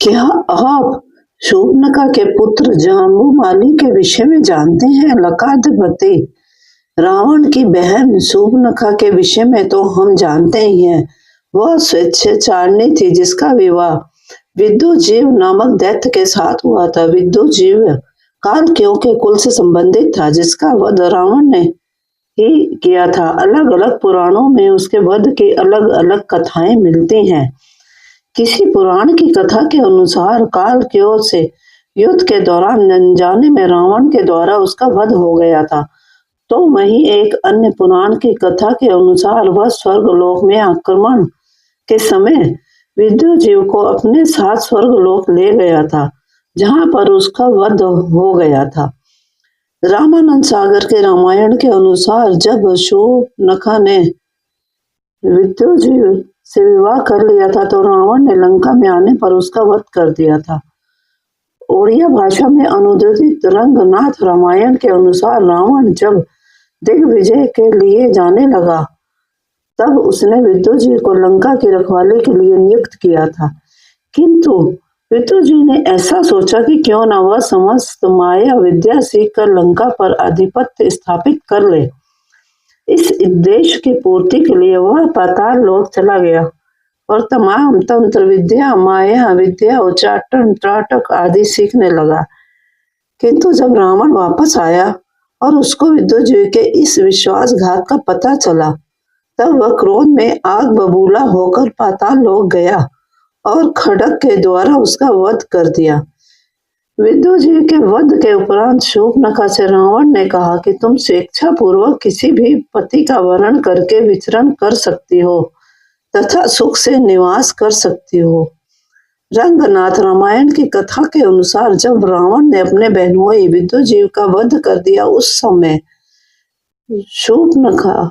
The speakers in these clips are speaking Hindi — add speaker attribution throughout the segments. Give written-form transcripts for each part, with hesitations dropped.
Speaker 1: क्या आप शूर्पणखा के पुत्र जाम्बूमाली के विषय में जानते हैं? लकादपति रावण की बहन शूर्पणखा के विषय में तो हम जानते ही हैं। वह स्वेच्छाचारिणी थी जिसका विवाह विद्युजीव नामक दैत्य के साथ हुआ था। विद्युजीव कालकेयों के कुल से संबंधित था जिसका वध रावण ने ही किया था। अलग अलग पुराणों में उसके वध की अलग अलग कथाएं मिलती हैं। किसी पुराण की कथा के अनुसार कालकेयों से युद्ध के दौरान अनजाने में रावण के द्वारा उसका वध हो गया था। तो वहीं एक अन्य पुराण की कथा के अनुसार वह स्वर्गलोक में आक्रमण के समय विद्युजीव को अपने साथ स्वर्गलोक ले गया था, जहां पर उसका वध हो गया था। रामानंद सागर के रामायण के अनुसार जब शूर्पणखा ने विद्युजीव से विवाह कर लिया था तो रावण ने लंका में आने पर उसका वध कर दिया था। ओडिया भाषा में अनुदित रंगनाथ रामायण के अनुसार रावण जब दिग्विजय के लिए जाने लगा तब उसने विद्युजीव को लंका की रखवाली के लिए नियुक्त किया था, किंतु विद्युजीव ने ऐसा सोचा कि क्यों न वह समस्त माया विद्या सीखकर लंका पर आधिपत्य स्थापित कर ले। इस उद्देश्य की पूर्ति के लिए वह पाताल लोक चला गया और तमाम तंत्र विद्या, माया विद्या, उच्चाटन, त्राटक आदि सीखने लगा। किंतु जब रावण वापस आया और उसको विद्युजीव के इस विश्वासघात का पता चला, तब वह क्रोध में आग बबूला होकर पाताल लोक गया और खड्ग के द्वारा उसका वध कर दिया। विद्युजीव के वध के उपरांत शूर्पणखा से रावण ने कहा कि तुम स्वेच्छा पूर्वक किसी भी पति का वरण करके विचरण कर सकती हो तथा सुख से निवास कर सकती हो। रंगनाथ रामायण की कथा के अनुसार जब रावण ने अपने बहनोई विद्युजीव का वध कर दिया, उस समय शूर्पणखा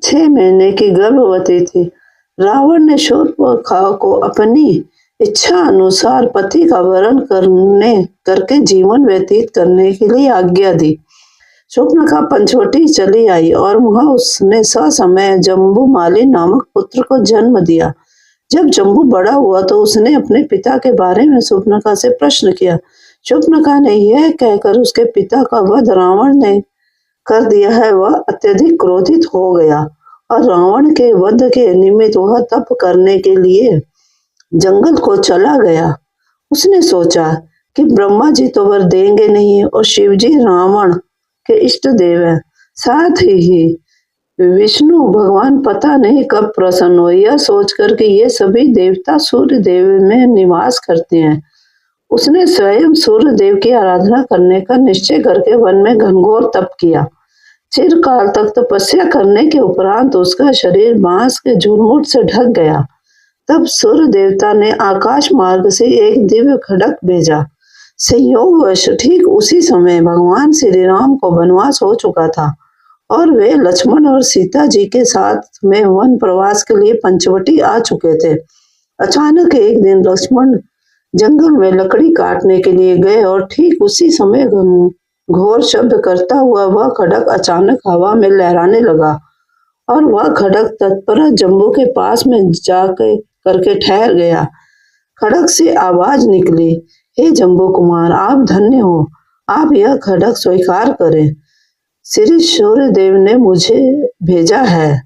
Speaker 1: 6 महीने की गर्भवती थी। रावण ने शूर्पणखा को अपनी इच्छा अनुसार पति का वरण करके जीवन व्यतीत करने के लिए आज्ञा दी। शूर्पणखा पंचवटी चली आई और वहां उसने ससमय जम्बूमाली नामक पुत्र को जन्म दिया। जब जम्बू बड़ा हुआ तो उसने अपने पिता के बारे में शूर्पणखा से प्रश्न किया। शूर्पणखा ने यह कहकर उसके पिता का वध रावण ने कर दिया है, वह अत्यधिक क्रोधित हो गया और रावण के वध के निमित्त वह तप करने के लिए जंगल को चला गया। उसने सोचा कि ब्रह्मा जी तो वर देंगे नहीं और शिव जी रावण के इष्ट देव हैं, साथ ही विष्णु भगवान पता नहीं कब प्रसन्न हो। यह सोचकर कि ये सभी देवता सूर्य देव में निवास करते हैं, उसने स्वयं सूर्य देव की आराधना करने का निश्चय करके वन में घनघोर तप किया। चिरकाल तक तपस्या करने के उपरांत उसका शरीर बांस के झुरमुट से ढक गया। तब सूर्य देवता ने आकाश मार्ग से एक दिव्य खड्ग भेजा। संयोगवश ठीक उसी समय भगवान श्री राम को वनवास हो चुका था और वे लक्ष्मण और सीता जी के साथ में वन प्रवास के लिए पंचवटी आ चुके थे। अचानक एक दिन लक्ष्मण जंगल में लकड़ी काटने के लिए गए और ठीक उसी समय घोर शब्द करता हुआ वह खड्ग अचानक हवा में लहराने लगा और वह खड्ग तत्पर जम्बू के पास में जाकर करके ठहर गया। खड्ग से आवाज निकली, हे जम्बू कुमार, आप धन्य हो, आप यह खड्ग स्वीकार करें। श्री सूर्य देव ने मुझे भेजा है।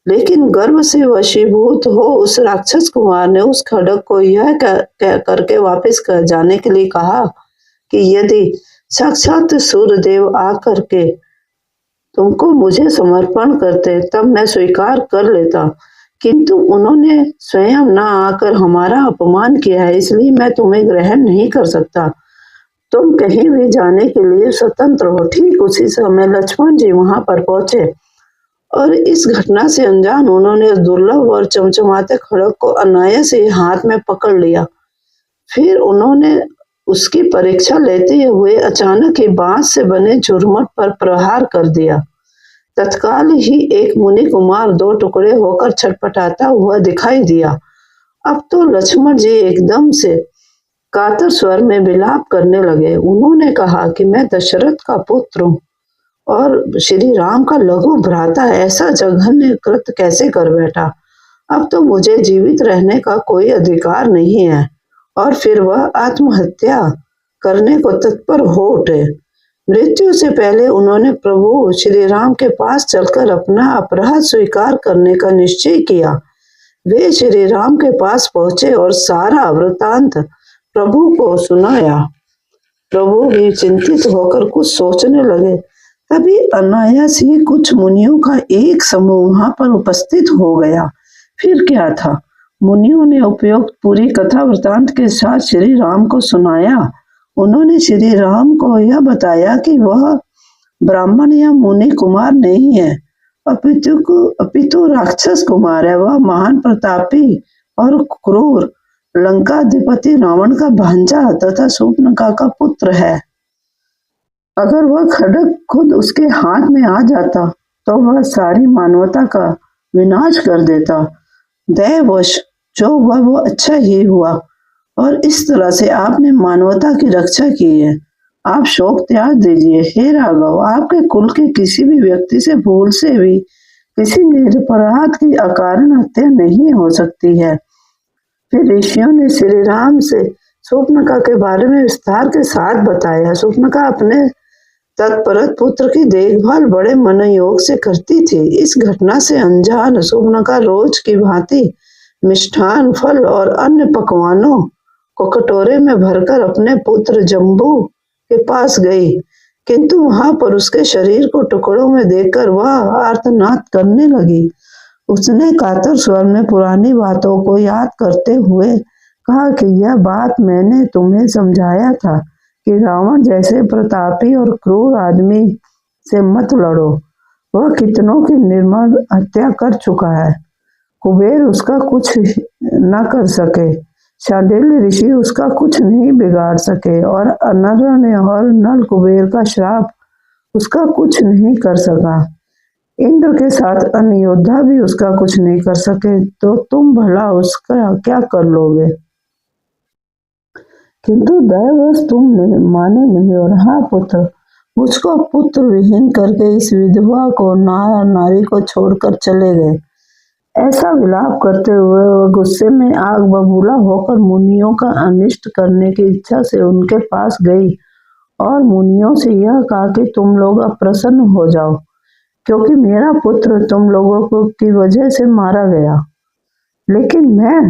Speaker 1: लेकिन गर्व से वशीभूत हो उस राक्षस कुमार ने उस खड्ग को यह करके वापस कर जाने के लिए कहा कि यदि साक्षात सूर्य देव आकर के तुमको मुझे समर्पण करते तब मैं स्वीकार कर लेता, किंतु उन्होंने स्वयं न आकर हमारा अपमान किया है, इसलिए मैं तुम्हें ग्रहण नहीं कर सकता। तुम कहीं भी जाने के लिए स्वतंत्र हो। ठीक उसी समय लक्ष्मण जी वहां पर पहुंचे और इस घटना से अनजान उन्होंने दुर्लभ और चमचमाते खड्ग को अनायास ही हाथ में पकड़ लिया। फिर उन्होंने उसकी परीक्षा लेते हुए अचानक ही बांस से बने झुरमुट पर प्रहार कर दिया। तत्काल ही एक मुनि कुमार 2 टुकड़े होकर छटपटाता हुआ दिखाई दिया। अब तो लक्ष्मण जी एकदम से कातर स्वर में विलाप करने लगे। उन्होंने कहा कि मैं दशरथ का पुत्र हूँ और श्री राम का लघु भ्राता ऐसा जघन्य कृत्य कैसे कर बैठा। अब तो मुझे जीवित रहने का कोई अधिकार नहीं है। और फिर वह आत्महत्या करने को तत्पर हो उठे। मृत्यु से पहले उन्होंने प्रभु श्री राम के पास चलकर अपना अपराध स्वीकार करने का निश्चय किया। वे श्री राम के पास पहुंचे और सारा वृतांत प्रभु को सुनाया। प्रभु भी चिंतित होकर कुछ सोचने लगे। तभी अनायास ही कुछ मुनियों का एक समूह वहां पर उपस्थित हो गया। फिर क्या था, मुनियों ने उपयुक्त पूरी कथा वृतांत के साथ श्री राम को सुनाया। उन्होंने श्री राम को यह बताया कि वह ब्राह्मण या मुनि कुमार नहीं है, अपितु राक्षस कुमार है। वह महान प्रतापी और क्रूर लंकाधिपति रावण का भांजा तथा शूर्पणखा का पुत्र है। अगर वह खड्ग खुद उसके हाथ में आ जाता तो वह सारी मानवता का विनाश कर देता। दैववश जो हुआ वो अच्छा ही हुआ, और इस तरह से आपने मानवता की रक्षा की है। आप शोक त्याग दीजिए। हे राघव, आपके कुल के किसी भी व्यक्ति से भूल से भी किसी निरपराध की अकारण हत्या नहीं हो सकती है। फिर ऋषियों ने श्री राम से शूर्पणखा के बारे में विस्तार के साथ बताया। शूर्पणखा अपने तत्परत पुत्र की देखभाल बड़े मनोयोग से करती थी। इस घटना से अनजान शूर्पणखा रोज की भांति मिष्ठान, फल और अन्य पकवानों को कटोरे में भरकर अपने पुत्र जम्बू के पास गई, किंतु वहां पर उसके शरीर को टुकड़ों में देखकर वह आर्तनाद करने लगी। उसने कातर स्वर में पुरानी बातों को याद करते हुए कहा कि यह बात मैंने तुम्हें समझाया था कि रावण जैसे प्रतापी और क्रूर आदमी से मत लड़ो। वह कितनों की निर्मम हत्या कर चुका है। कुबेर उसका कुछ न कर सके, शांडिल्य ऋषि उसका कुछ नहीं बिगाड़ सके, और अनर्य और नल कुबेर का श्राप उसका कुछ नहीं कर सका। इंद्र के साथ अन्य योद्धा भी उसका कुछ नहीं कर सके, तो तुम भला उसका क्या कर लोगे। किंतु दैववश तुम माने नहीं, और हाँ पुत्र, मुझको पुत्र विहीन करके इस विधवा को नारी को छोड़कर चले गए। ऐसा विलाप करते हुए वह गुस्से में आग बबूला होकर मुनियों का अनिष्ट करने की इच्छा से उनके पास गई और मुनियों से यह कहा कि तुम लोग अप्रसन्न हो जाओ, क्योंकि मेरा पुत्र तुम लोगों को की वजह से मारा गया, लेकिन मैं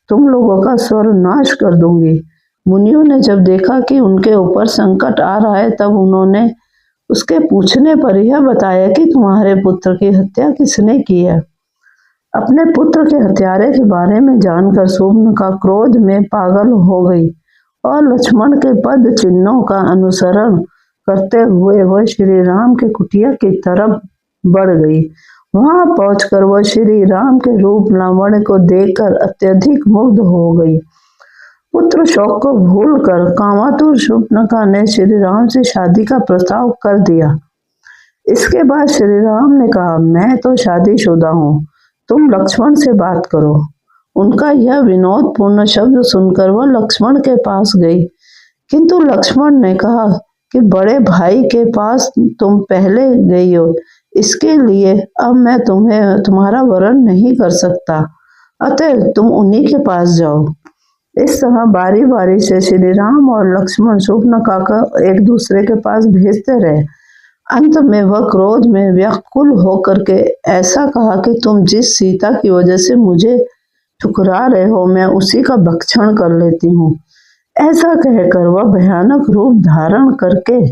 Speaker 1: तुम लोगों का सर्वनाश कर दूंगी। मुनियों ने जब देखा कि उनके ऊपर संकट आ रहा है, तब उन्होंने उसके पूछने पर यह बताया कि तुम्हारे पुत्र की हत्या किसने की है। अपने पुत्र के हत्यारे के बारे में जानकर शूर्पणखा क्रोध में पागल हो गई और लक्ष्मण के पद चिन्हों का अनुसरण करते हुए वह श्री राम के कुटिया की तरफ बढ़ गई। वहां पहुंचकर वह श्री राम के रूप लावण्य को देखकर अत्यधिक मुग्ध हो गई। पुत्र शोक को भूलकर कामातुर शूर्पणखा ने श्री राम से शादी का प्रस्ताव कर दिया। इसके बाद श्री राम ने कहा, मैं तो शादीशुदा हूँ, तुम लक्ष्मण से बात करो। उनका यह विनोदपूर्ण शब्द सुनकर वह लक्ष्मण के पास गई, किंतु लक्ष्मण ने कहा कि बड़े भाई के पास तुम पहले गई हो, इसके लिए अब मैं तुम्हारा वरण नहीं कर सकता, अतः तुम उन्हीं के पास जाओ। इस तरह बारी बारी से श्री राम और लक्ष्मण शूर्पणखा का एक दूसरे के पास भेजते रहे। अंत में वह क्रोध में व्याकुल होकर के ऐसा कहा कि तुम जिस सीता की वजह से मुझे ठुकरा रहे हो, मैं उसी का भक्षण कर लेती हूँ। ऐसा कहकर वह भयानक रूप धारण करके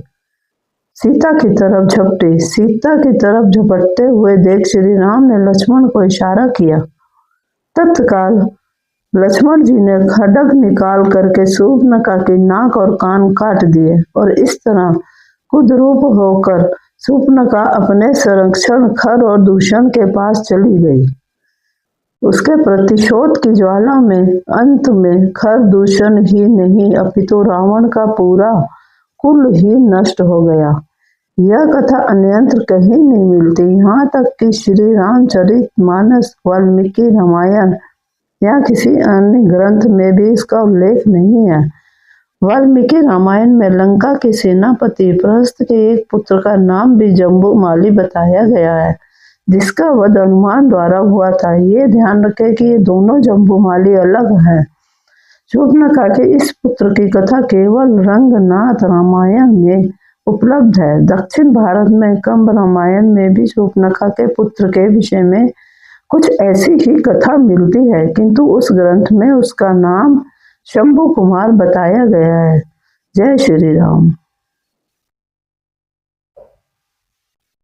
Speaker 1: सीता की तरफ झपटी। सीता की तरफ झपटते हुए देख श्री राम ने लक्ष्मण को इशारा किया। तत्काल लक्ष्मण जी ने खड्ग निकाल करके शूर्पणखा की नाक और कान काट दिए, और इस तरह कुद्रूप होकर शूर्पणखा अपने संरक्षण खर और दूषण के पास चली गई। उसके प्रतिशोध की ज्वाला में अंत में खर दूषण ही नहीं अपितु रावण का पूरा कुल ही नष्ट हो गया। यह कथा अन्यत्र कहीं नहीं मिलती, यहाँ तक कि श्री रामचरित मानस, वाल्मीकि रामायण या किसी अन्य ग्रंथ में भी इसका उल्लेख नहीं है। वाल्मीकि रामायण में लंका के सेनापति प्रहस्त के एक पुत्र का नाम भी जम्बूमाली बताया गया है, जिसका वध हनुमान द्वारा हुआ था। ये ध्यान रखें कि ये दोनों जम्बूमाली अलग हैं। शूर्पणखा के इस पुत्र की कथा केवल रंगनाथ रामायण में उपलब्ध है। दक्षिण भारत में कंब रामायण में भी शूर्पणखा के पुत्र के विषय में कुछ ऐसी ही कथा मिलती है, किंतु उस ग्रंथ में उसका नाम शंभु कुमार बताया गया है। जय श्री राम।